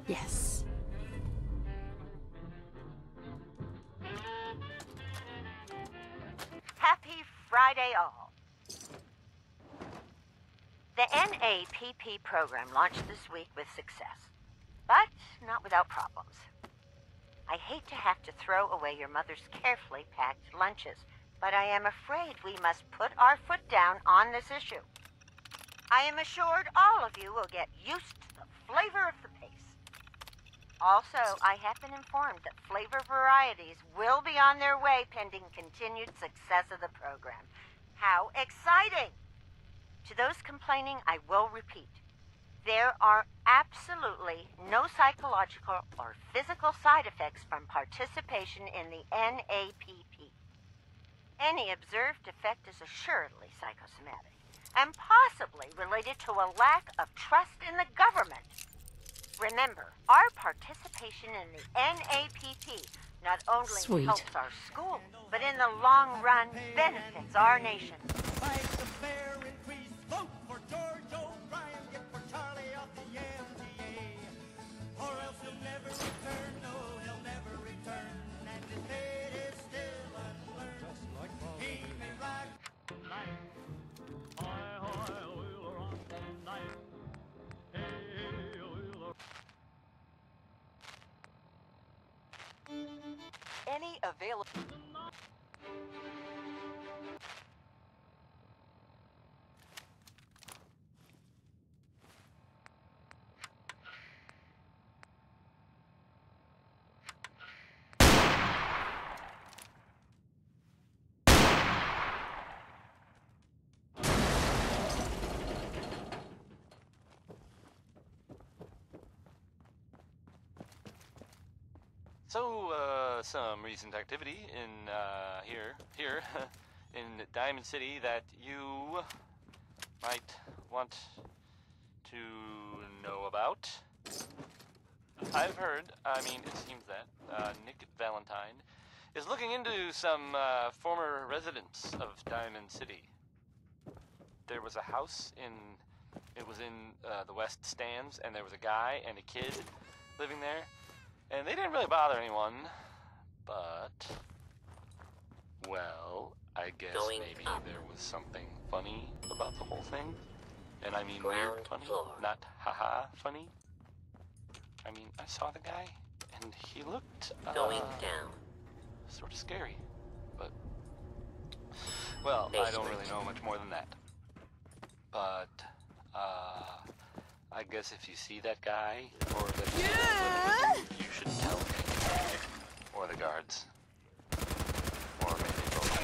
Yes. Happy Friday, all. The NAPP program launched this week with success, but not without problems. I hate to have to throw away your mother's carefully packed lunches, but I am afraid we must put our foot down on this issue. I am assured all of you will get used to the flavor of the pace. Also, I have been informed that flavor varieties will be on their way pending continued success of the program. How exciting! To those complaining, I will repeat. There are absolutely no psychological or physical side effects from participation in the NAPP. Any observed effect is assuredly psychosomatic and possibly related to a lack of trust in the government. Remember, our participation in the NAPP not only helps our school, but in the long run benefits our nation. Fight the fare increase, vote for George O'Brien, get for Charlie off the MTA. Or else he'll never return, no, he'll never return. And his fate is still unlearned. Just like he may rock tonight. Hoy, hoy, we'll rock tonight. Hey, we'll Any available... So, some recent activity in, here, in Diamond City that you might want to know about. I've heard, it seems that, Nick Valentine is looking into some, former residents of Diamond City. There was a house it was in, the West Stands, and there was a guy and a kid living there. And they didn't really bother anyone, but, well, I guess maybe there was something funny about the whole thing. And I mean weird funny, not haha funny. I mean, I saw the guy, and he looked, sort of scary. But, well, I don't really know much more than that. But, I guess if you see that guy, or that you should tell me. Or the guards. Or maybe both.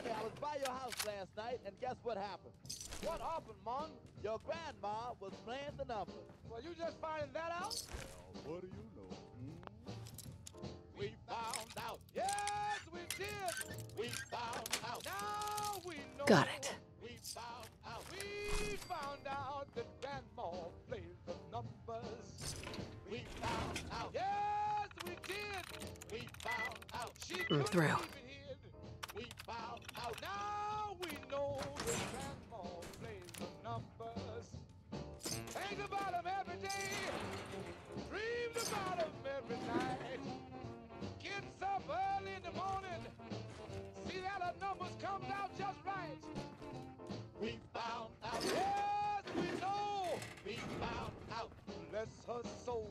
I was by your house last night, and guess what happened? What happened, Mon? Your grandma was playing the numbers. Well, you just finding that out? Well, what do you know? We found out. Yes, we did. We found out. Now we know. Got it. We found out. We found out that grandma plays the numbers. We found out. Yes, we did. We found out. She I'm through. We found out. Now we know that grandma plays the numbers. Think about them every day. Dreams about them every night. Gets up early in the morning. See that the numbers comes out just right. We found out. Yes, we know. We found out. Bless her soul.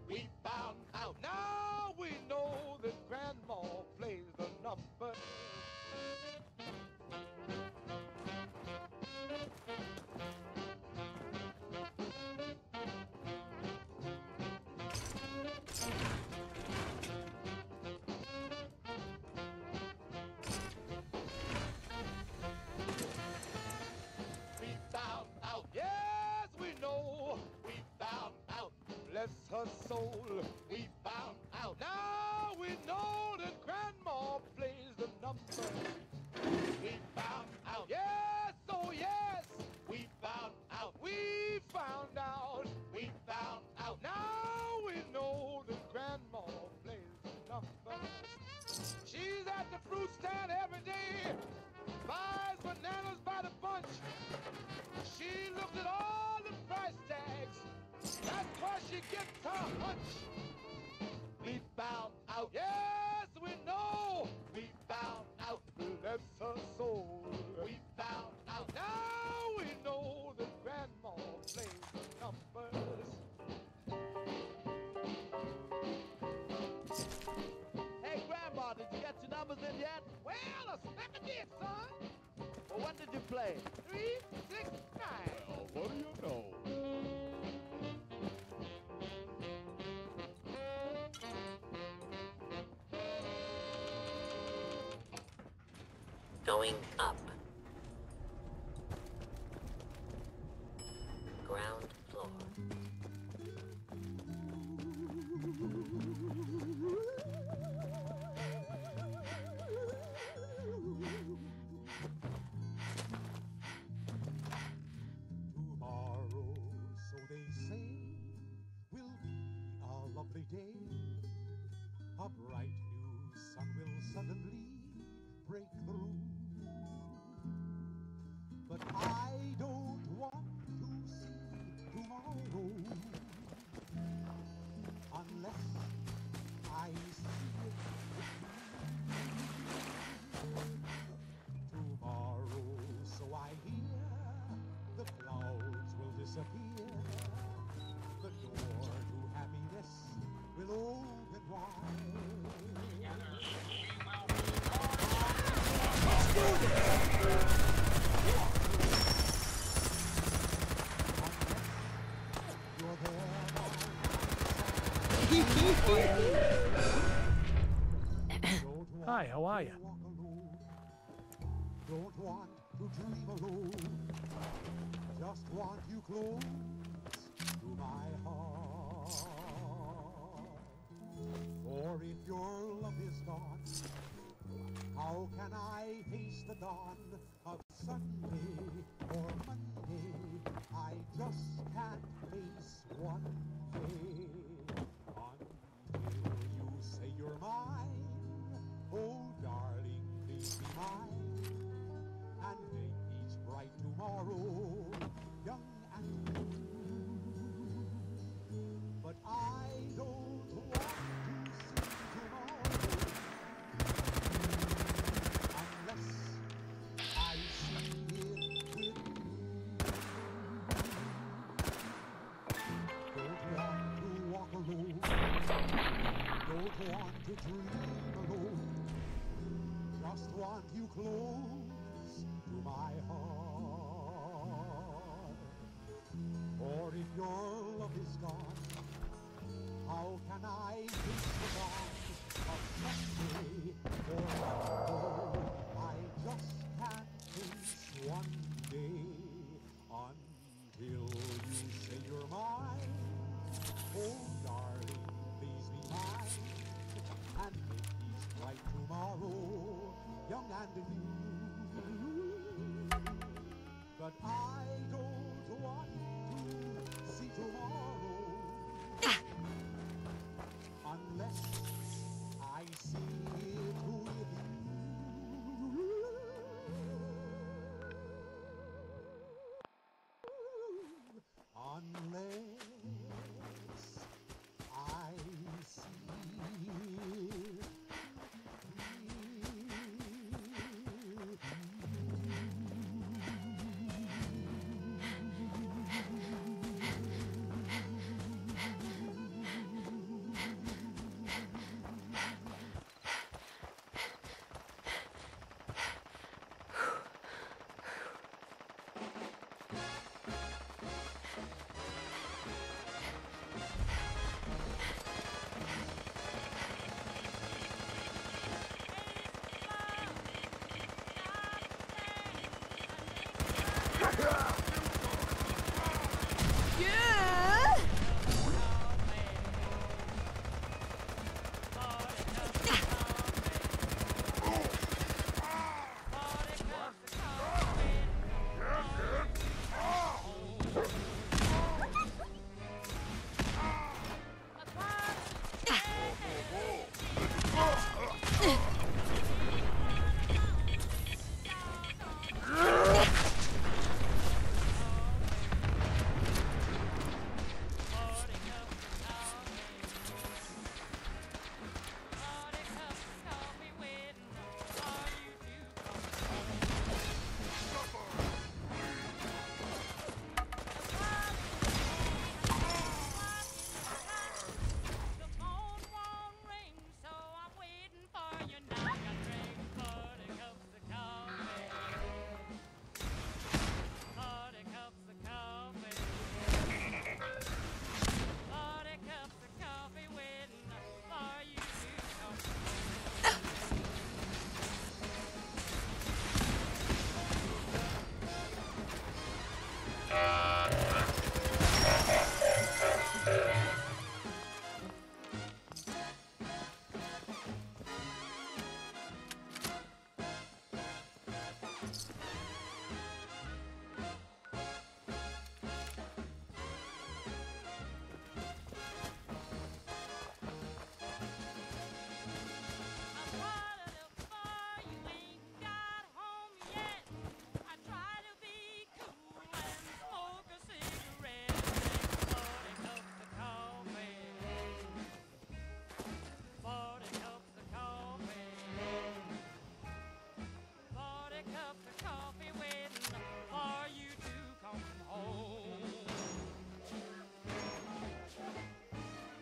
We found out. Now we know that grandma plays the numbers. We found out. Yes, we know. We found out. Bless her soul. We found out. Now we know that grandma plays the numbers. We found out. Yes, oh yes. We found out. We found out. We found out. Now we know that grandma plays the numbers. gets a hunch. We found out, yes, we know. We found out, bless her soul. We found out, now we know that Grandma plays the numbers. Hey, Grandma, did you get your numbers in yet? Well, I smack a did, son. Well, what did you play? 3, 6, 9. Well, what do you know? Going up. Ground floor. Tomorrow, so they say, will be a lovely day. A bright new sun will suddenly break through. But I don't want to see tomorrow unless I see it tomorrow. So I hear the clouds will disappear. The door to happiness will open wide. You're there by Hi, how are you? walk alone. Don't want to dream alone. Just want you close to my heart. For if your love is gone, how can I face the dawn of Sunday or Monday? I just can't face one day until you say you're mine. Oh, darling, please be mine and make each bright tomorrow young and new. But I don't want to see tomorrow unless I see it with you. Don't want to walk alone. Don't want to dream alone. Just want you close to my heart. For if your love is gone, how can I face the dawn of Sunday or Monday? I just can't face one day until you say you're mine. Oh, darling, please be mine and make each bright tomorrow young and new. But I don't want to see tomorrow unless I see it with you. Unless cup of coffee waiting for you to come home.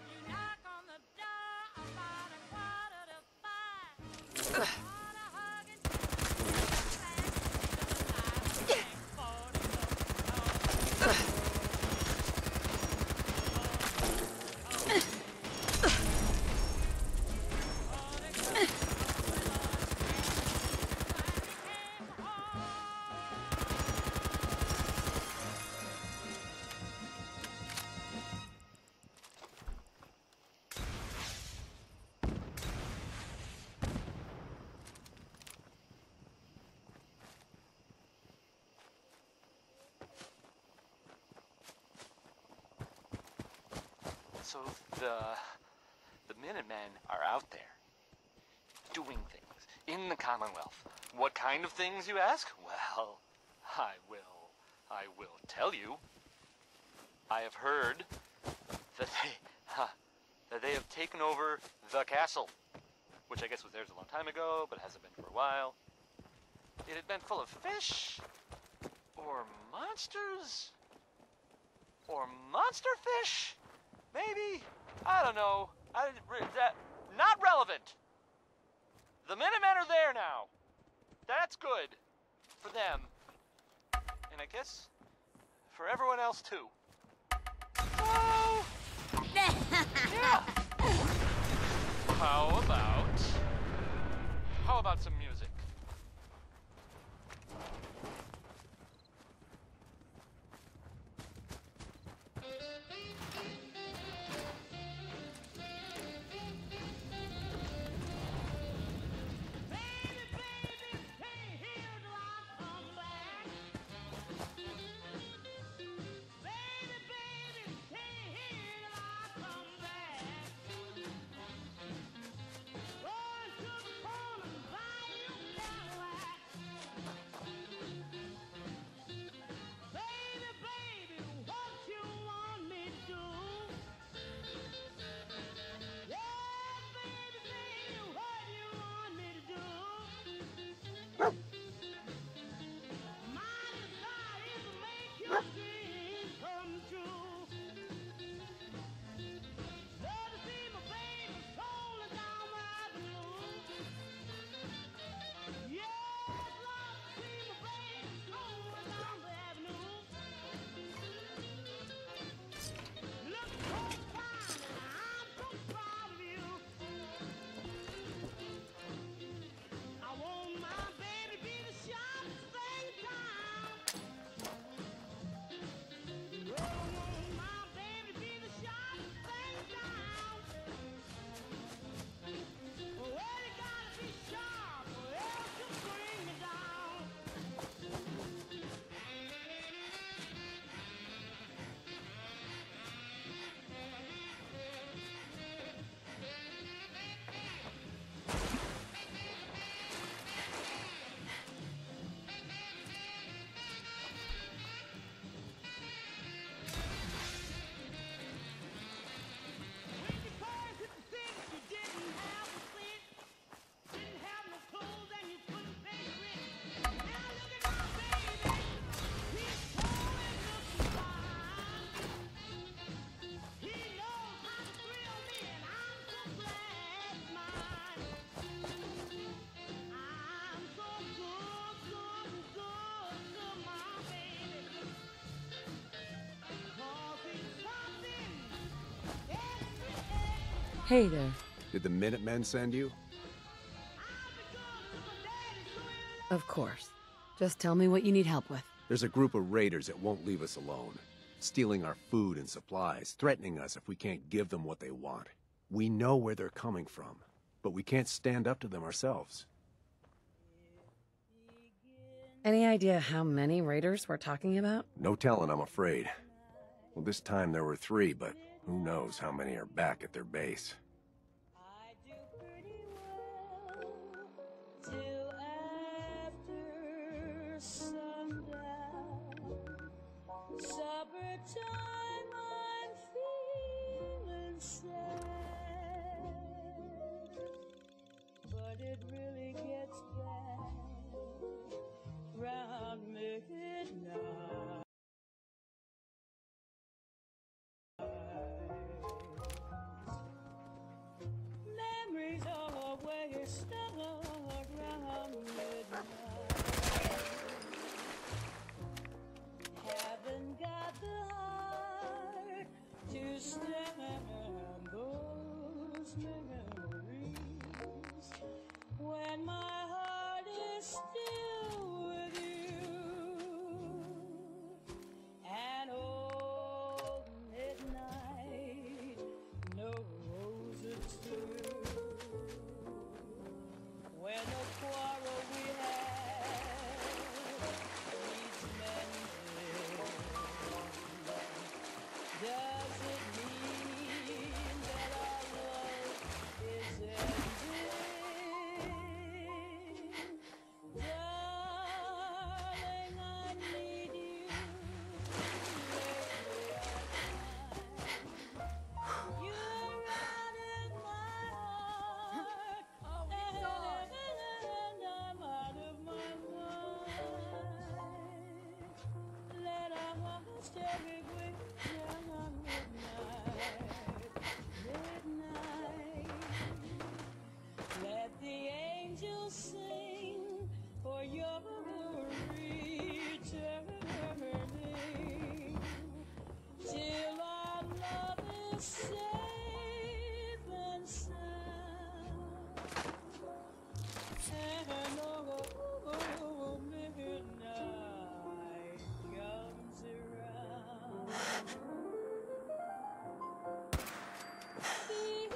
You knock on the door about 4:45. Want a hug and kiss back to the life for the So the Minutemen are out there doing things in the Commonwealth. What kind of things, you ask? Well, I will tell you. I have heard that they have taken over the castle, which I guess was theirs a long time ago, but hasn't been for a while. It had been full of fish, or monsters, or monster fish. Maybe? I don't know. Not relevant. The Minutemen are there now. That's good. For them. And I guess for everyone else too. So, yeah. How about some music? Hey there. Did the Minutemen send you? Of course. Just tell me what you need help with. There's a group of raiders that won't leave us alone. Stealing our food and supplies, threatening us if we can't give them what they want. We know where they're coming from, but we can't stand up to them ourselves. Any idea how many raiders we're talking about? No telling, I'm afraid. Well, this time there were 3, but who knows how many are back at their base. I do pretty well till after sundown. Supper time, I'm feeling sad, but it really gets bad memories when my heart is still with you. And oh, midnight knows it's true. When the quarrel we had needs mending, does it mean that our love is ending? Darling, I need you. Lately I find you're right in my heart. And I'm out of my mind. Let our hearts carry away down midnight. Let the angels sing for your returning till our love is safe and sound. And oh, midnight comes around. Feeling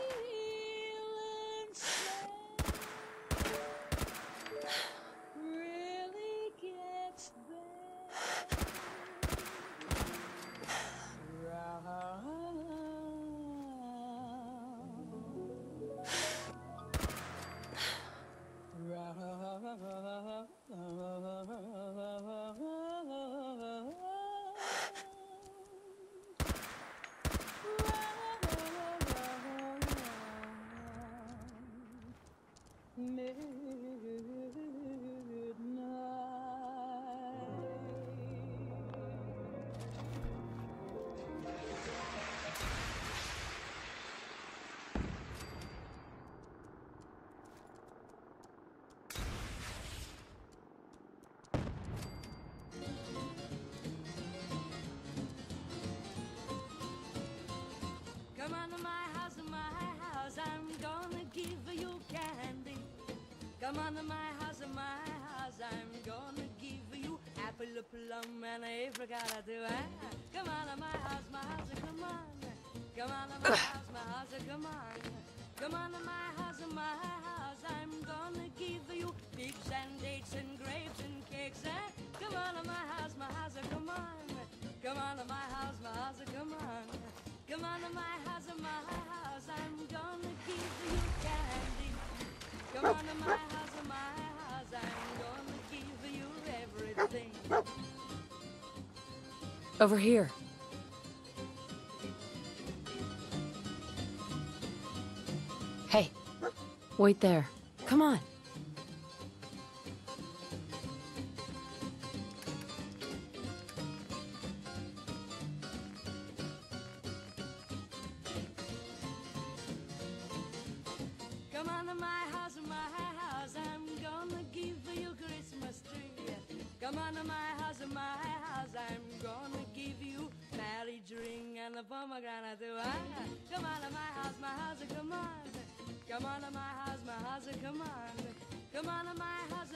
sad really gets bad. Come on to my house, I'm gonna give you candy. Come on to my house, I'm gonna give you apple, a plum, and apricot too. Come on to my house, come on. Come on to my house, come on. Come on to my house, I'm gonna give you figs and dates and grapes and cakes. Come on to my house, come on. Come on to my house, come on. Come on to my house, I'm gonna give you candy. Come on to my house, I'm gonna give you everything. Over here. Hey, wait there. Come on. Come on to my house, I'm gonna give you Christmas tree. Come on to my house, I'm gonna give you marriage ring and a pomegranate too. Come on to my house, come on. Come on to my house, come on. Come on to my house,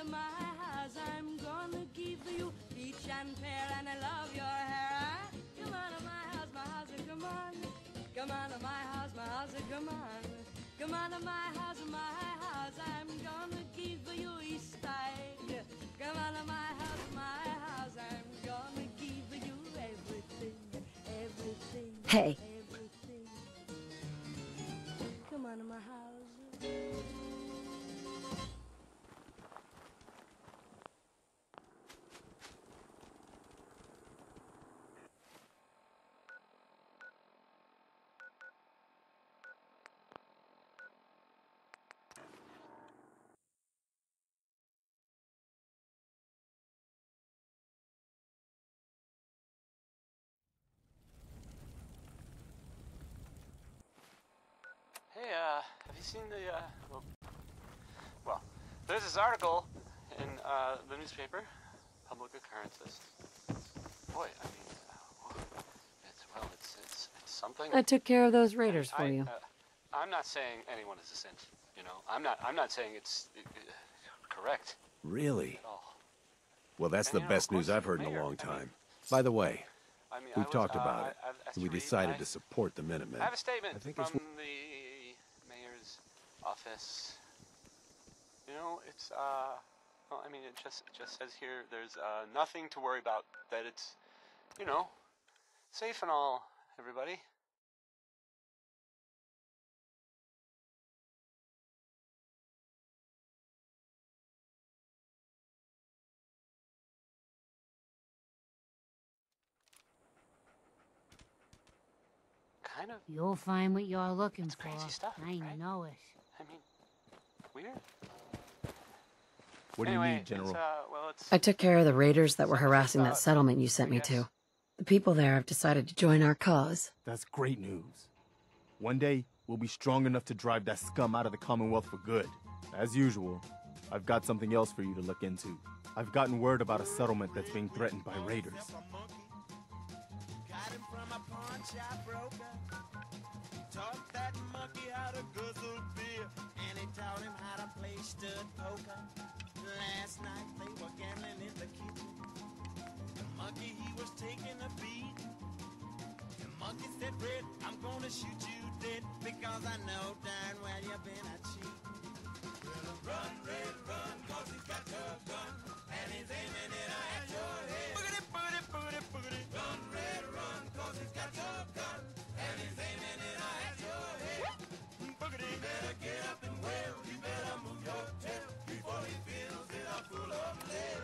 I'm gonna give you peach and pear and I love your hair. Come on to my house, come on. Come on to my house, come on. Come on to my house, I'm gonna give you Easter egg. Come on to my house, I'm gonna give you everything, everything, Hey. everything. Come on to my house. Hey, have you seen the, well, there's this article in, the newspaper, Public Occurrences. Boy, I mean, it's something. I took care of those raiders for you. I'm I'm not saying anyone is a saint. You know, I'm not saying it's correct Really? at all. Well, that's And, the you know, best of news course, I've heard in a Mayor, long I mean- time. By the way, I mean, we've talked about it. As We you read, decided to support the Minutemen. I have a statement I think from it's... the mayor's office. You know, it's well, I mean, it just says here there's nothing to worry about. That it's, you know, safe and all, everybody. Kind of. You'll find what you're looking for. Crazy stuff, I right? know it. I mean, weird. What do Anyway, you need, General? It's I took care of the raiders that were harassing that settlement you sent me guess. to. The people there have decided to join our cause. That's great news. One day, we'll be strong enough to drive that scum out of the Commonwealth for good. As usual, I've got something else for you to look into. I've gotten word about a settlement that's being threatened by raiders. Got him from a pawn shop broker. Taught that monkey how to guzzle beer, and he taught him how to play stud poker. Last night they were gambling in the kitchen. The monkey, he was taking a beat. The monkey said, Red, I'm gonna shoot you dead, because I know darn well you've been a cheat. Well, run, Red, run, 'cause he's got your gun, and he's aiming it at your head. Boogity, boogity, boogity, boogity. Run, Red, run, 'cause he's got your gun, and he's aiming it at your head. Boogity, you better get up and wail, you better move your tail before he fills it up full of lead.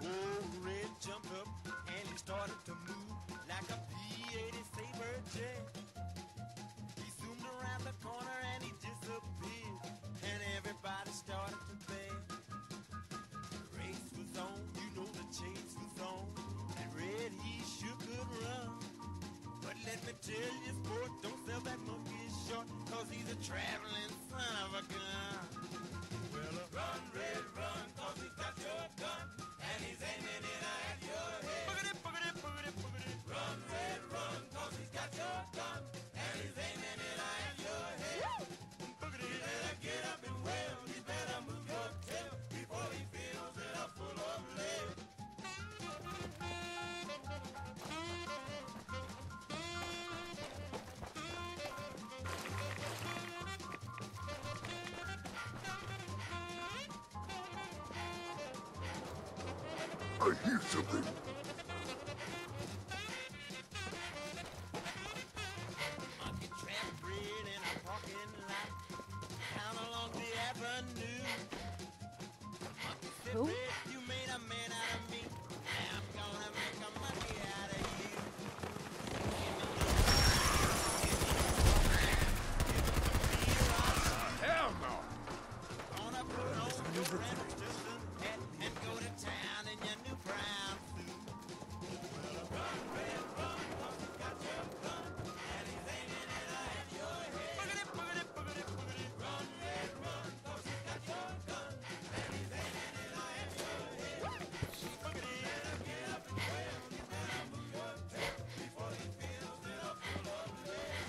Old Red jumped up and he started to move like a P-80 Sabre jet. He zoomed around the corner and he disappeared, and everybody started to beg. The race was on, you know the chase was on, and Red, he sure could run. But let me tell you, sport, don't sell that monkey short, 'cause he's a traveling son of a gun. Well, run, Red, run, 'cause he's got your gun, and he's aiming it at your head. Boogity, boogity, boogity, boogity. Run, Red, run, 'cause he's got your gun, and he's aiming it at your head. Boogity, you better get up and wail, you better move your tail before he fills it up full of lead. I hear something. Monkey trapped Red in a parking lot down along the avenue. Monkey said, Who? Red, you made a man out of me. Now I'm gonna make a monkey out of you. Hell no! Gonna put on your red Stetson hat and go to town in your new brown suit. Well, run, Red, run, 'cause he's got your gun, and he's aiming it at your head. Boogity, boogity, boogity, boogity. Run, Red, run, 'cause he's got your gun, and he's aiming it at your head. Boogity, you better get up and wail, you better move your tail before he fills it up full of lead.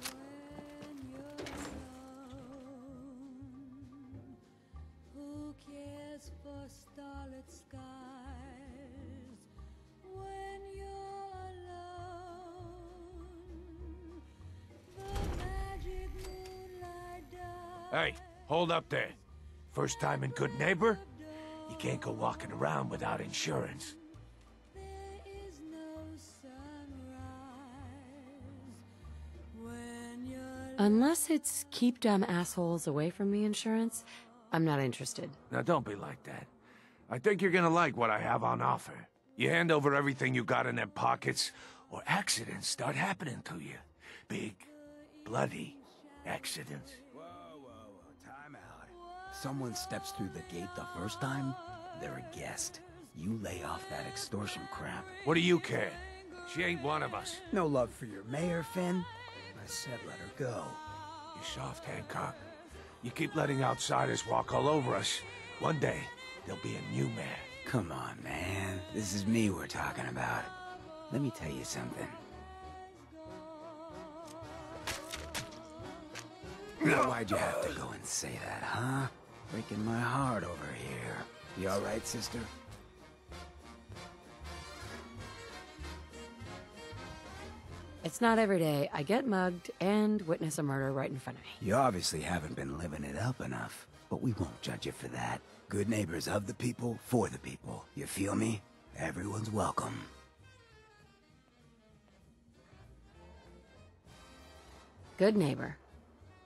When you're alone, who cares for starlit skies? When you're alone, the magic moonlight dies. Hey, hold up there. First time in Good Neighbor? You can't go walking around without insurance. There is no sunrise when you're Unless it's keep dumb assholes away from me insurance, I'm not interested. Now don't be like that. I think you're gonna like what I have on offer. You hand over everything you got in them pockets, or accidents start happening to you. Big, bloody accidents. Time out. Someone steps through the gate the first time, they're a guest. You lay off that extortion crap. What do you care? She ain't one of us. No love for your mayor, Finn? I said let her go. You soft, Hancock. You keep letting outsiders walk all over us. One day, there'll be a new man. Come on, man. This is me we're talking about. Let me tell you something. Now, why'd you have to go and say that, huh? Breaking my heart over here. You all right, sister? It's not every day I get mugged and witness a murder right in front of me. You obviously haven't been living it up enough, but we won't judge you for that. Good neighbors of the people, for the people. You feel me? Everyone's welcome. Good neighbor.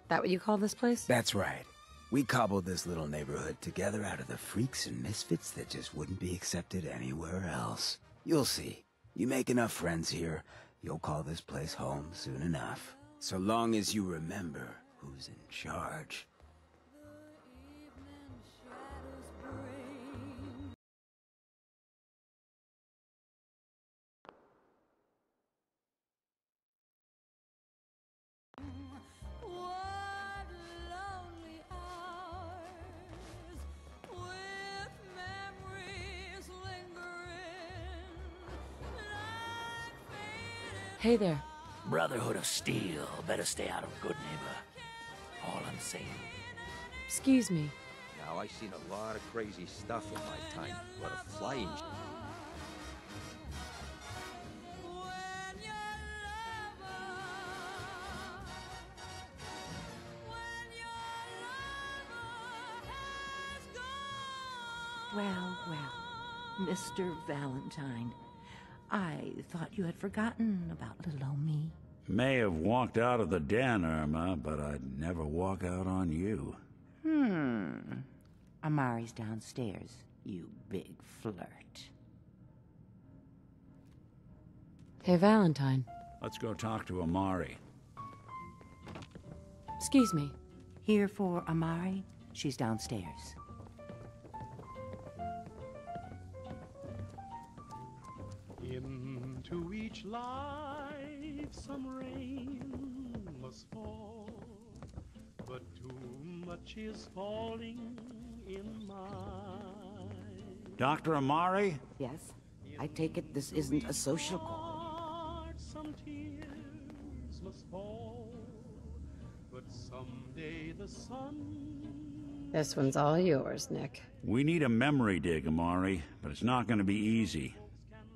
That what you call this place? That's right. We cobbled this little neighborhood together out of the freaks and misfits that just wouldn't be accepted anywhere else. You'll see. You make enough friends here, you'll call this place home soon enough. So long as you remember who's in charge. Hey there. Brotherhood of Steel. Better stay out of Good Neighbor. All I'm saying. Excuse me. Now, I've seen a lot of crazy stuff in my time, but a flying... Well, well, Mr. Valentine. I thought you had forgotten about little old me. May have walked out of the den, Irma, but I'd never walk out on you. Amari's downstairs, you big flirt. Hey, Valentine. Let's go talk to Amari. Excuse me. Here for Amari? She's downstairs. Into each life some rain must fall, but too much is falling in mine. Dr. Amari? Yes? I take it this isn't a social call. Some tears must fall, but someday the sun... This one's all yours, Nick. We need a memory dig, Amari, but it's not going to be easy.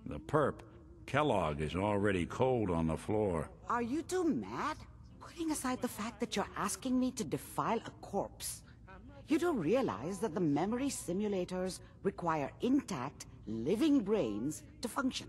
The perp, Kellogg, is already cold on the floor. Are you two mad? Putting aside the fact that you're asking me to defile a corpse, you do realize that the memory simulators require intact, living brains to function.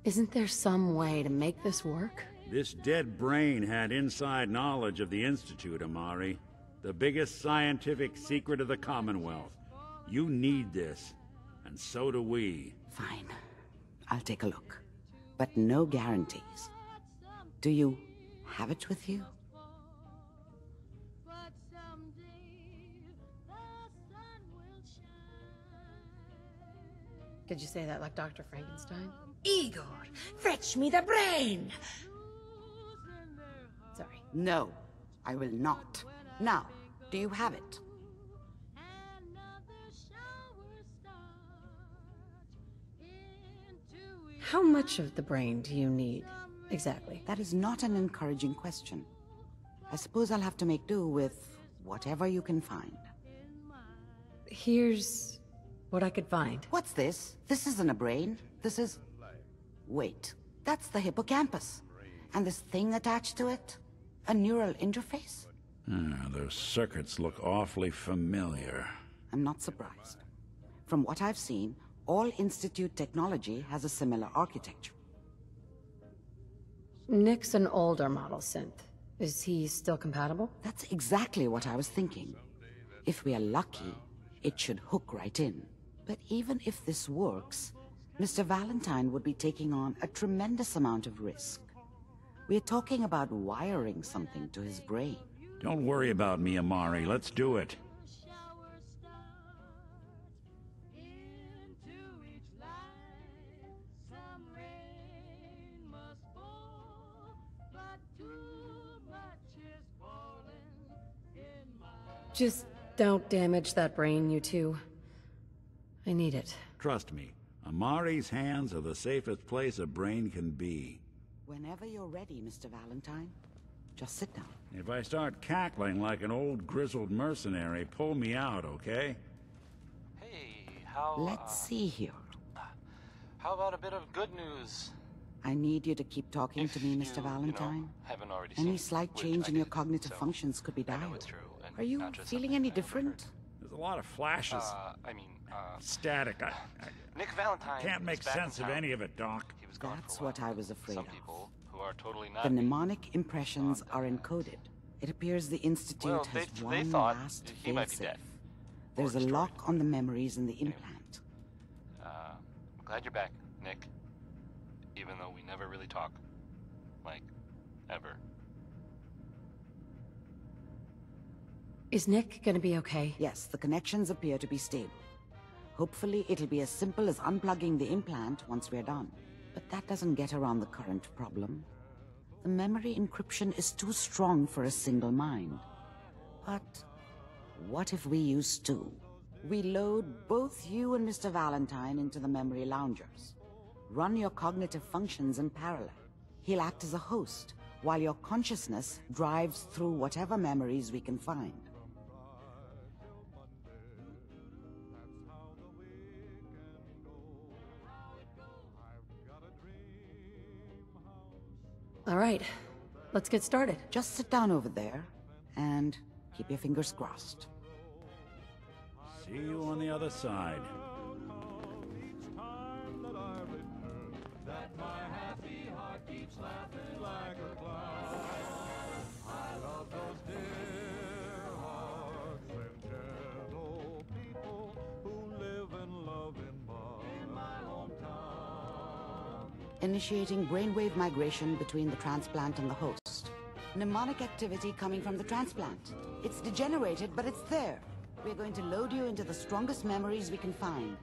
Isn't there some way to make this work? This dead brain had inside knowledge of the Institute, Amari. The biggest scientific secret of the Commonwealth. You need this, and so do we. Fine. I'll take a look. But no guarantees. Do you have it with you? Did you say that like Dr. Frankenstein? Igor, fetch me the brain! Sorry. No, I will not. Now, do you have it? How much of the brain do you need, exactly? That is not an encouraging question. I suppose I'll have to make do with whatever you can find. Here's what I could find. What's this? This isn't a brain. This is... Wait, that's the hippocampus. And this thing attached to it? A neural interface? Those circuits look awfully familiar. I'm not surprised. From what I've seen, all Institute technology has a similar architecture. Nick's an older model synth. Is he still compatible? That's exactly what I was thinking. If we are lucky, it should hook right in. But even if this works, Mr. Valentine would be taking on a tremendous amount of risk. We're talking about wiring something to his brain. Don't worry about me, Amari. Let's do it. Just don't damage that brain, you two. I need it. Trust me, Amari's hands are the safest place a brain can be. Whenever you're ready, Mr. Valentine, just sit down. If I start cackling like an old grizzled mercenary, pull me out, okay? Hey, how... Let's see here. How about a bit of good news? I need you to keep talking to me, Mr. Valentine. Haven't already Any seen, slight which change I in your did, cognitive so functions could be I know dire. it's true, and Are you not just feeling something any I overheard. different? There's a lot of flashes. Static. Nick Valentine Can't make is back in sense of town. any of it, Doc. He was gone That's for a while. what I was afraid Some of. people who are totally not The mnemonic impressions are encoded. It appears the Institute Well, has they one thought last he might be failsafe. dead. There's a lock on the memories in the implant. I'm glad you're back, Nick. Even though we never really talk. Like, ever. Is Nick gonna be okay? Yes, the connections appear to be stable. Hopefully, it'll be as simple as unplugging the implant once we're done. But that doesn't get around the current problem. The memory encryption is too strong for a single mind. But what if we use two? We load both you and Mr. Valentine into the memory loungers. Run your cognitive functions in parallel. He'll act as a host, while your consciousness drives through whatever memories we can find. All right, let's get started. Just sit down over there and keep your fingers crossed. See you on the other side. That my happy heart keeps laughing like a clown. I love those dear hearts and gentle people who live and love in my hometown. Initiating brainwave migration between the transplant and the host. Mnemonic activity coming from the transplant. It's degenerated, but it's there. We're going to load you into the strongest memories we can find.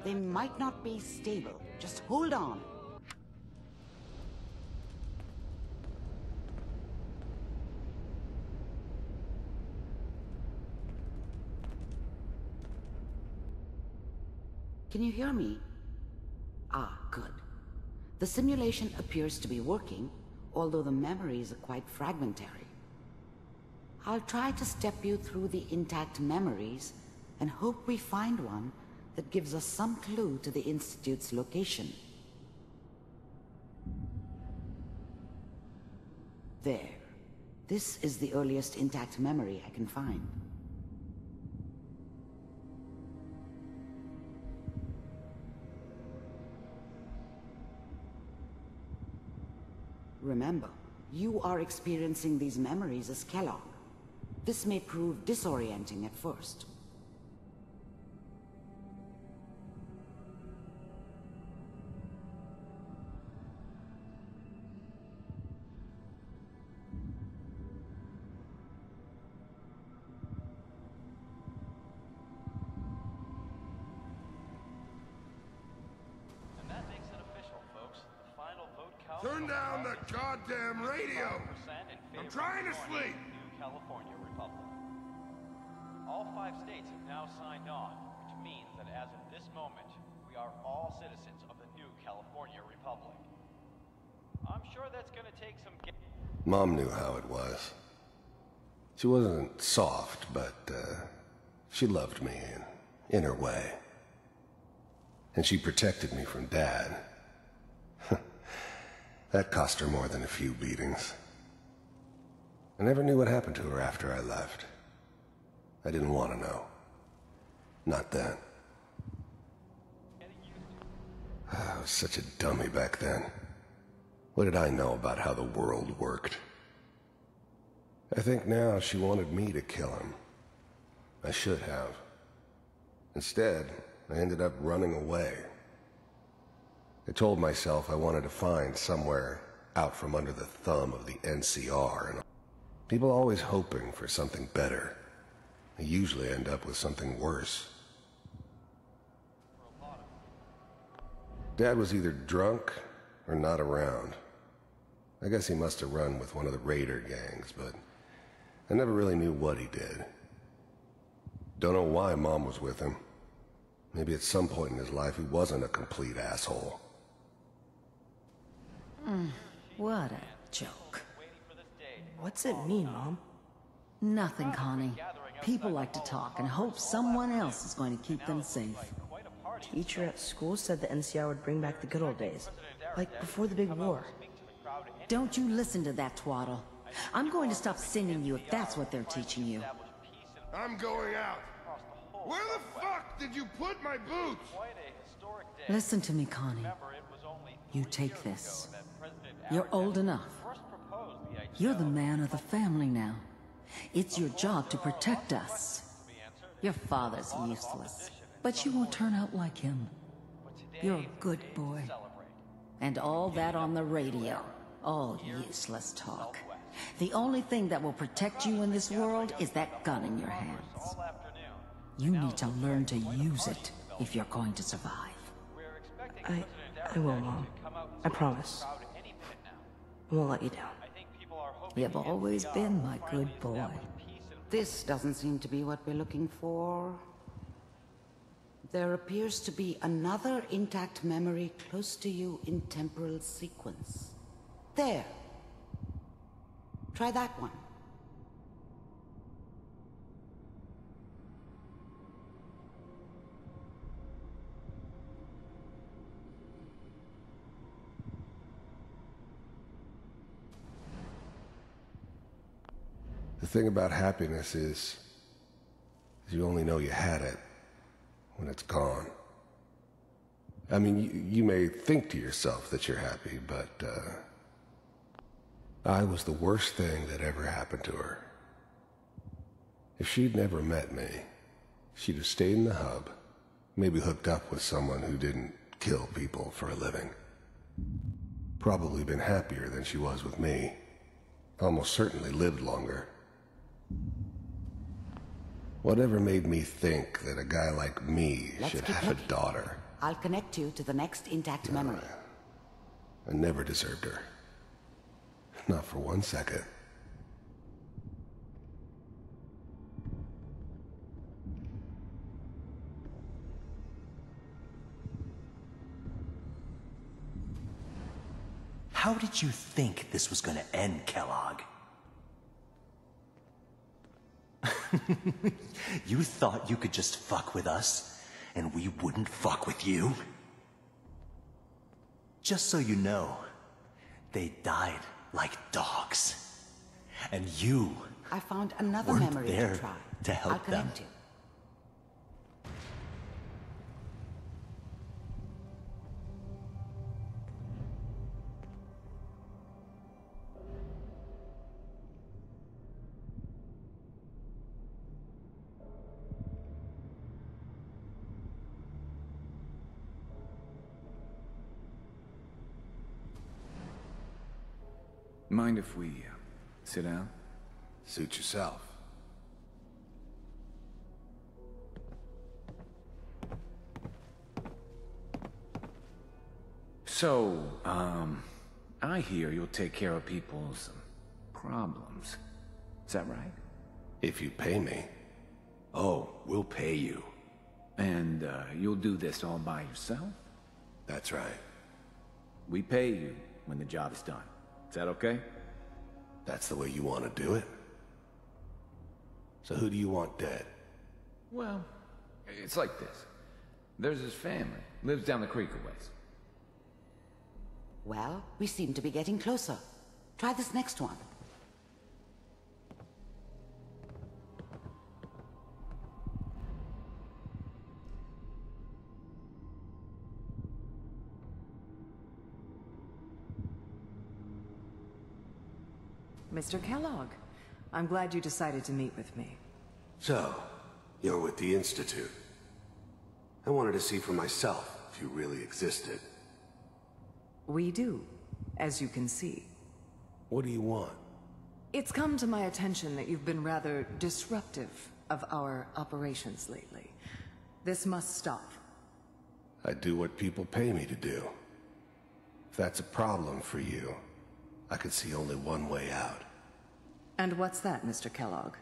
They might not be stable. Just hold on. Can you hear me? Ah, good. The simulation appears to be working, although the memories are quite fragmentary. I'll try to step you through the intact memories and hope we find one that gives us some clue to the Institute's location. There. This is the earliest intact memory I can find. Remember, you are experiencing these memories as Kellogg. This may prove disorienting at first. And that makes it official, folks. The final vote count. Turn down the goddamn radio! I'm trying to sleep! New California Republic. All 5 states have now signed on, which means that as of this moment, we are all citizens of the new California Republic. I'm sure that's gonna take some... Mom knew how it was. She wasn't soft, but, she loved me in her way. And she protected me from Dad. That cost her more than a few beatings. I never knew what happened to her after I left. I didn't want to know. Not then. I was such a dummy back then. What did I know about how the world worked? I think now she wanted me to kill him. I should have. Instead, I ended up running away. I told myself I wanted to find somewhere out from under the thumb of the NCR, and people always hoping for something better. They usually end up with something worse. Dad was either drunk or not around. I guess he must have run with one of the raider gangs, but I never really knew what he did. Don't know why Mom was with him. Maybe at some point in his life he wasn't a complete asshole. What a joke. What's it mean, Mom? Nothing, Connie. People like to talk and hope someone else is going to keep them safe. Teacher at school said the NCR would bring back the good old days, like before the big war. Don't you listen to that twaddle. I'm going to stop singing you if that's what they're teaching you. I'm going out. Where the fuck did you put my boots? Listen to me, Connie. You take this. You're old enough. You're the man of the family now. It's your job to protect us. Your father's useless, but you won't turn out like him. You're a good boy. And all that on the radio, all useless talk. The only thing that will protect you in this world is that gun in your hands. You need to learn to use it if you're going to survive. I will, Mom. I promise. I won't let you down. You've always been my good boy. This doesn't seem to be what we're looking for. There appears to be another intact memory close to you in temporal sequence. There. Try that one. The thing about happiness is you only know you had it when it's gone. I mean, you may think to yourself that you're happy, but I was the worst thing that ever happened to her. If she'd never met me, she'd have stayed in the hub, maybe hooked up with someone who didn't kill people for a living. Probably been happier than she was with me. Almost certainly lived longer. Whatever made me think that a guy like me should have a daughter? I'll connect you to the next intact memory. I never deserved her. Not for 1 second. How did you think this was gonna end, Kellogg? You thought you could just fuck with us, and we wouldn't fuck with you? Just so you know, they died like dogs. And you I found another weren't memory there to try. to help I'll connect them. you. Mind if we sit down? Suit yourself. So, I hear you'll take care of people's problems. Is that right? If you pay me. Oh, we'll pay you. And, you'll do this all by yourself? That's right. We pay you when the job is done. Is that okay? That's the way you want to do it? So who do you want dead? Well, it's like this. There's his family. Lives down the creek a ways. Well, we seem to be getting closer. Try this next one. Mr. Kellogg. I'm glad you decided to meet with me. So, you're with the Institute. I wanted to see for myself if you really existed. We do, as you can see. What do you want? It's come to my attention that you've been rather disruptive of our operations lately. This must stop. I do what people pay me to do. If that's a problem for you, I could see only one way out. And what's that, Mr. Kellogg?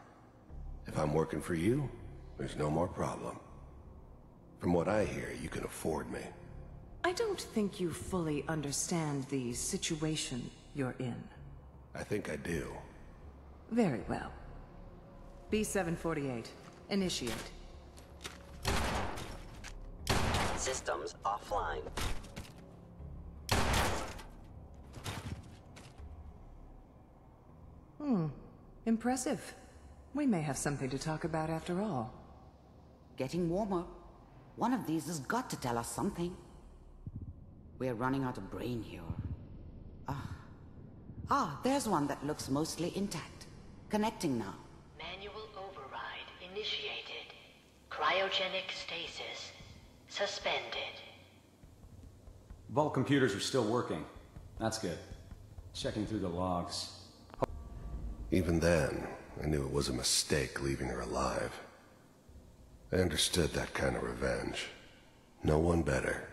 If I'm working for you, there's no more problem. From what I hear, you can afford me. I don't think you fully understand the situation you're in. I think I do. Very well. B-748, initiate. Systems offline. Impressive. We may have something to talk about after all. Getting warmer. One of these has got to tell us something. We're running out of brain here. There's one that looks mostly intact. Connecting now. Manual override initiated. Cryogenic stasis suspended. Vault computers are still working. That's good. Checking through the logs. Even then, I knew it was a mistake leaving her alive. I understood that kind of revenge. No one better.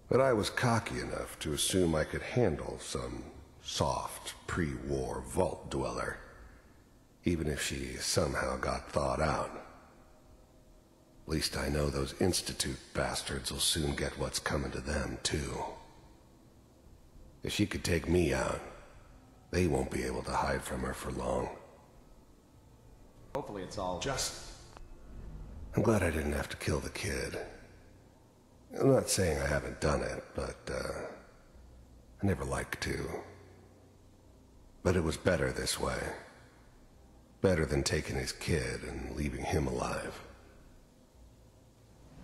But I was cocky enough to assume I could handle some soft, pre-war vault dweller, even if she somehow got thawed out. At least I know those Institute bastards will soon get what's coming to them, too. If she could take me out, they won't be able to hide from her for long. Hopefully it's all... I'm glad I didn't have to kill the kid. I'm not saying I haven't done it, but, I never liked to. But it was better this way. Better than taking his kid and leaving him alive.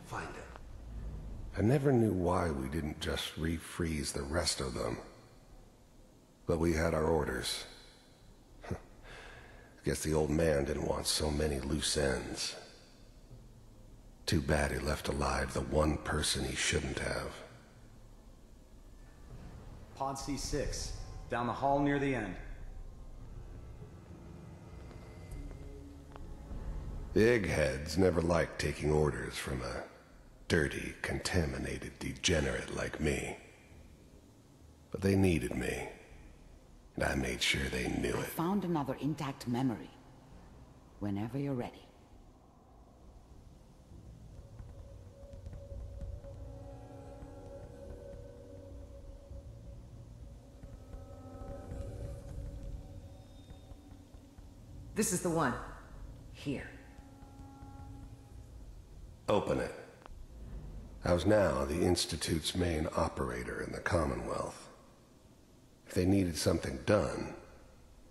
Find it. I never knew why we didn't just refreeze the rest of them. But we had our orders. I guess the old man didn't want so many loose ends. Too bad he left alive the one person he shouldn't have. Pod C6, down the hall near the end. The eggheads never liked taking orders from a dirty, contaminated degenerate like me. But they needed me, and I made sure they knew I it. found another intact memory. Whenever you're ready. This is the one. Here. Open it. I was now the Institute's main operator in the Commonwealth. If they needed something done,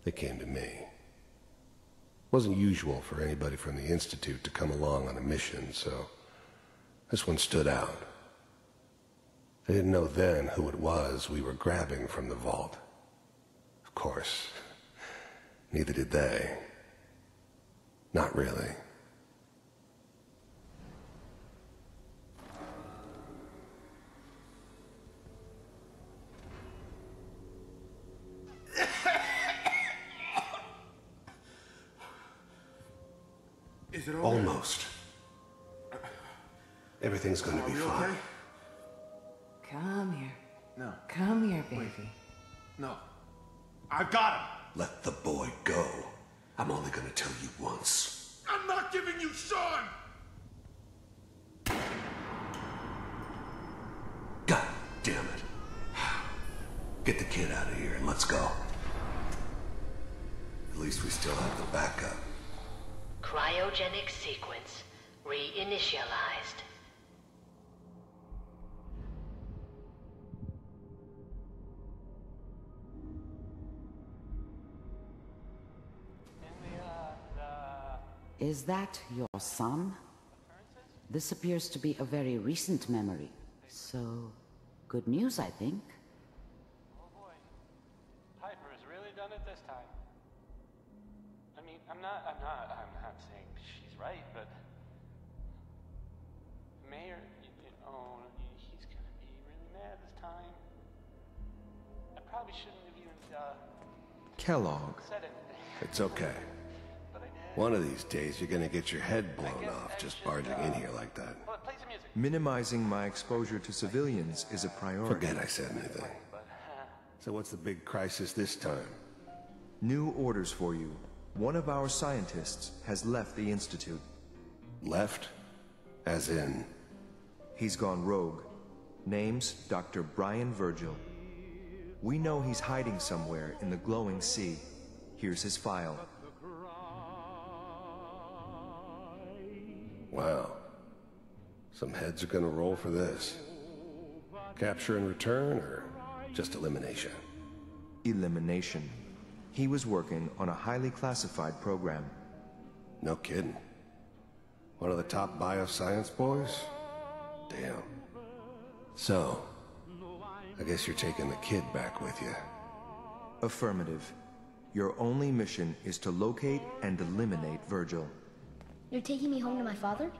they came to me. It wasn't usual for anybody from the Institute to come along on a mission, so this one stood out. I didn't know then who it was we were grabbing from the vault. Of course, neither did they. Not really. Is it over? Almost. Everything's gonna be fine. Okay? Come here. No. Come here, baby. No. I've got him! Let the boy go. I'm only gonna tell you once. I'm not giving you Sean! God damn it. Get the kid out of here and let's go. At least we still have the backup. Cryogenic sequence reinitialized. Is that your son? This appears to be a very recent memory. So, good news, I think. Oh boy. Piper's really done it I'm not saying she's right, but Mayor, he's gonna be really mad this time. I probably shouldn't have even Kellogg. said anything. It's okay. One of these days, you're gonna get your head blown off just barging in here like that. Minimizing my exposure to civilians is a priority. Forget I said anything. So what's the big crisis this time? New orders for you. One of our scientists has left the Institute. Left? As in? He's gone rogue. Name's Dr. Brian Virgil. We know he's hiding somewhere in the glowing sea. Here's his file. Wow. Some heads are gonna roll for this. Capture and return, or just elimination? Elimination. He was working on a highly classified program. No kidding. One of the top bioscience boys? Damn. So, I guess you're taking the kid back with you. Affirmative. Your only mission is to locate and eliminate Virgil. You're taking me home to my father?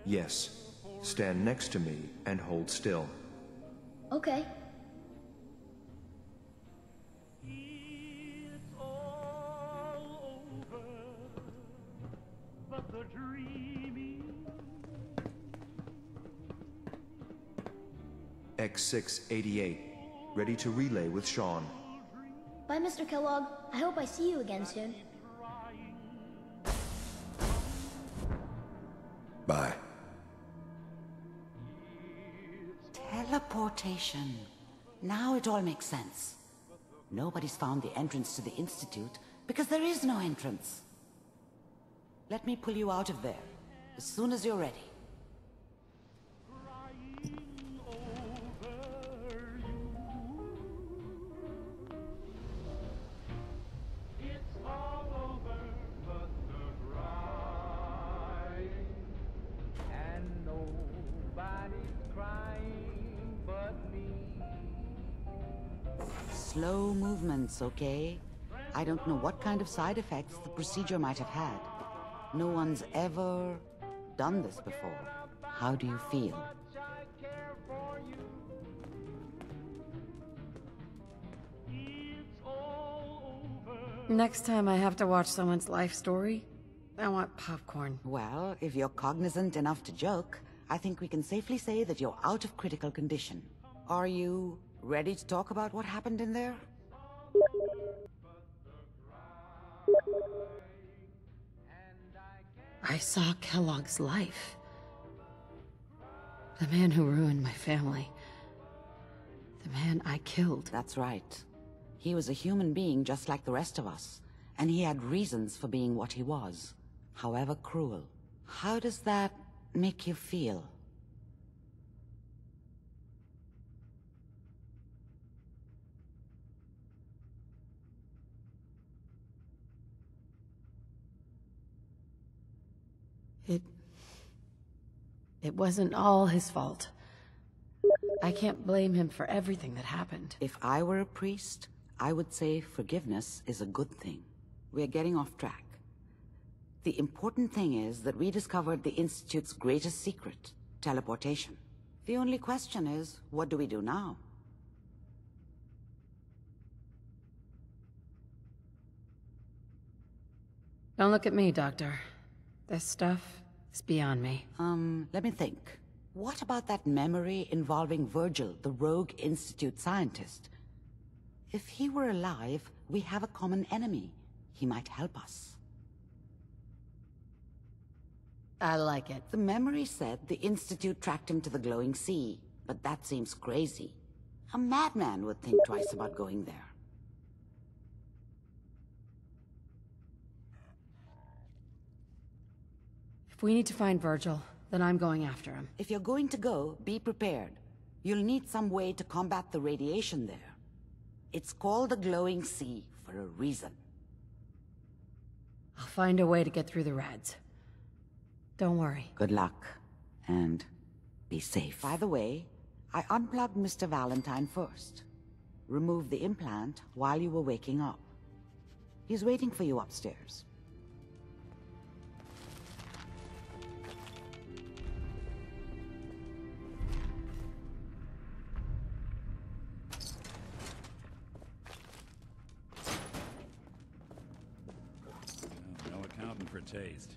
Yes. Stand next to me and hold still. Okay. X688. Ready to relay with Sean. Bye, Mr. Kellogg. I hope I see you again soon. Bye. Teleportation. Now it all makes sense. Nobody's found the entrance to the Institute because there is no entrance. Let me pull you out of there as soon as you're ready. Slow movements, okay? I don't know what kind of side effects the procedure might have had. No one's ever done this before. How do you feel? Next time I have to watch someone's life story, I want popcorn. Well, if you're cognizant enough to joke, I think we can safely say that you're out of critical condition. Are you ready to talk about what happened in there? I saw Kellogg's life. The man who ruined my family. The man I killed. That's right. He was a human being just like the rest of us, and he had reasons for being what he was, however cruel. How does that make you feel? It wasn't all his fault. I can't blame him for everything that happened. If I were a priest, I would say forgiveness is a good thing. We're getting off track. The important thing is that we discovered the Institute's greatest secret, teleportation. The only question is, what do we do now? Don't look at me, Doctor. This stuff is beyond me. Let me think. What about that memory involving Virgil, the rogue Institute scientist? If he were alive, we have a common enemy. He might help us. I like it. The memory said the Institute tracked him to the glowing sea, but that seems crazy. A madman would think twice about going there. If we need to find Virgil, then I'm going after him. If you're going to go, be prepared. You'll need some way to combat the radiation there. It's called the glowing sea for a reason. I'll find a way to get through the rads. Don't worry. Good luck. And be safe. By the way, I unplugged Mr. Valentine first. Removed the implant while you were waking up. He's waiting for you upstairs. No accounting for taste.